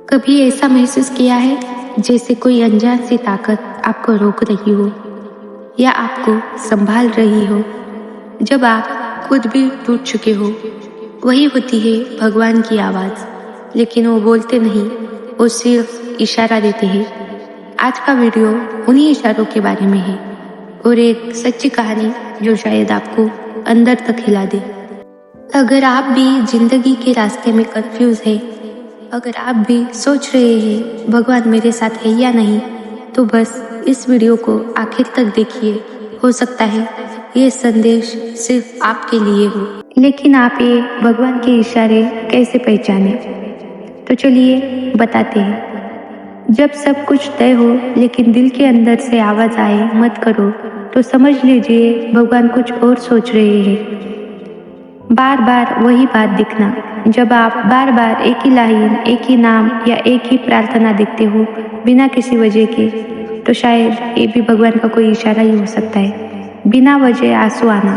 कभी ऐसा महसूस किया है जैसे कोई अनजान सी ताकत आपको रोक रही हो या आपको संभाल रही हो जब आप खुद भी टूट चुके हो? वही होती है भगवान की आवाज़, लेकिन वो बोलते नहीं, वो सिर्फ इशारा देते हैं। आज का वीडियो उन्हीं इशारों के बारे में है और एक सच्ची कहानी जो शायद आपको अंदर तक हिला दे। अगर आप भी जिंदगी के रास्ते में कंफ्यूज है, अगर आप भी सोच रहे हैं भगवान मेरे साथ है या नहीं, तो बस इस वीडियो को आखिर तक देखिए। हो सकता है ये संदेश सिर्फ आपके लिए हो। लेकिन आप ये भगवान के इशारे कैसे पहचाने? तो चलिए बताते हैं। जब सब कुछ तय हो लेकिन दिल के अंदर से आवाज़ आए मत करो, तो समझ लीजिए भगवान कुछ और सोच रहे हैं। बार बार वही बात दिखना। जब आप बार बार एक ही लाइन, एक ही नाम या एक ही प्रार्थना देखते हो बिना किसी वजह के, तो शायद ये भी भगवान का कोई इशारा ही हो सकता है। बिना वजह आंसू आना,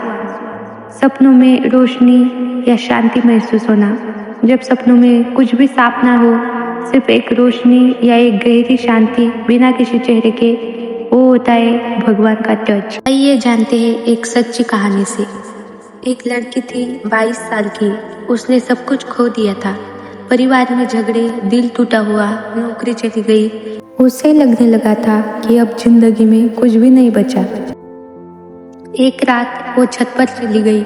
सपनों में रोशनी या शांति महसूस होना। जब सपनों में कुछ भी साफ ना हो, सिर्फ एक रोशनी या एक गहरी शांति बिना किसी चेहरे के, वो होता है भगवान का टच। आइए जानते हैं एक सच्ची कहानी से। एक लड़की थी 22 साल की। उसने सब कुछ खो दिया था। परिवार में झगड़े, दिल टूटा हुआ, नौकरी चली गई। उसे लगने लगा था कि अब जिंदगी में कुछ भी नहीं बचा। एक रात वो छत पर चली गई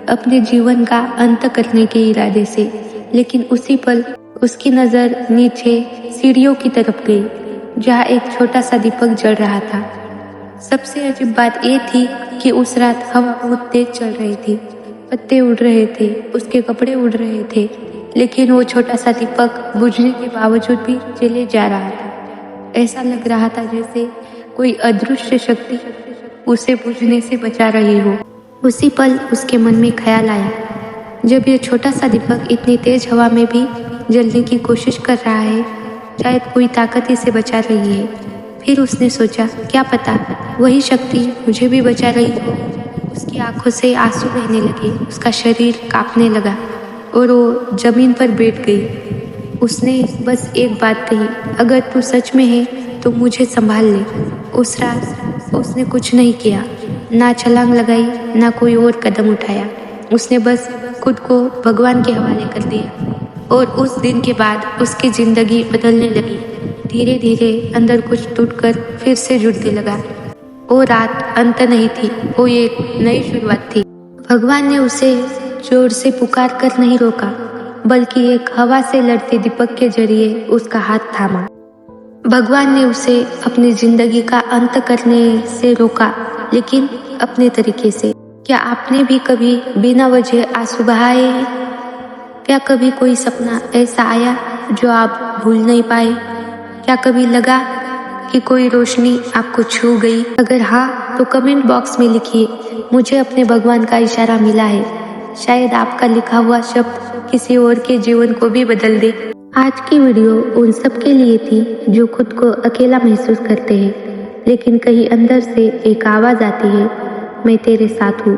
अपने जीवन का अंत करने के इरादे से, लेकिन उसी पल उसकी नजर नीचे सीढ़ियों की तरफ गई, जहाँ एक छोटा सा दीपक जल रहा था। सबसे अजीब बात ये थी कि उस रात हवा बहुत तेज चल रही थी, पत्ते उड़ रहे थे, उसके कपड़े उड़ रहे थे, लेकिन वो छोटा सा दीपक बुझने के बावजूद भी जले जा रहा था। ऐसा लग रहा था जैसे कोई अदृश्य शक्ति उसे बुझने से बचा रही हो। उसी पल उसके मन में ख्याल आया, जब ये छोटा सा दीपक इतनी तेज हवा में भी जलने की कोशिश कर रहा है, शायद कोई ताकत इसे बचा रही है। फिर उसने सोचा, क्या पता वही शक्ति मुझे भी बचा रही हो। उसकी आंखों से आंसू बहने लगे, उसका शरीर कांपने लगा और वो जमीन पर बैठ गई। उसने बस एक बात कही, अगर तू सच में है तो मुझे संभाल ले। उस रात उसने कुछ नहीं किया, ना छलांग लगाई, ना कोई और कदम उठाया। उसने बस खुद को भगवान के हवाले कर दिया और उस दिन के बाद उसकी जिंदगी बदलने लगी। धीरे धीरे अंदर कुछ टूटकर फिर से जुड़ने लगा। वो रात अंत नहीं थी, वो एक नई शुरुआत थी। भगवान ने उसे जोर से पुकार कर नहीं रोका, बल्कि एक हवा से लड़ते दीपक के जरिए उसका हाथ थामा। भगवान ने उसे अपनी जिंदगी का अंत करने से रोका, लेकिन अपने तरीके से। क्या आपने भी कभी बिना वजह आंसू बहाए हैं? क्या कभी कोई सपना ऐसा आया जो आप भूल नहीं पाए? क्या कभी लगा कि कोई रोशनी आपको छू गई? अगर हाँ, तो कमेंट बॉक्स में लिखिए, मुझे अपने भगवान का इशारा मिला है। शायद आपका लिखा हुआ शब्द किसी और के जीवन को भी बदल दे। आज की वीडियो उन सब के लिए थी जो खुद को अकेला महसूस करते हैं, लेकिन कहीं अंदर से एक आवाज़ आती है, मैं तेरे साथ हूँ।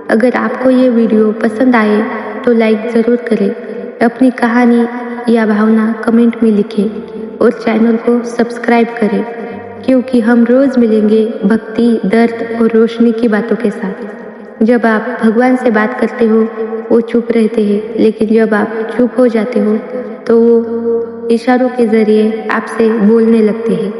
अगर आपको ये वीडियो पसंद आए तो लाइक ज़रूर करें, अपनी कहानी या भावना कमेंट में लिखें और चैनल को सब्सक्राइब करें, क्योंकि हम रोज़ मिलेंगे भक्ति, दर्द और रोशनी की बातों के साथ। जब आप भगवान से बात करते हो वो चुप रहते हैं, लेकिन जब आप चुप हो जाते हो तो वो इशारों के जरिए आपसे बोलने लगते हैं।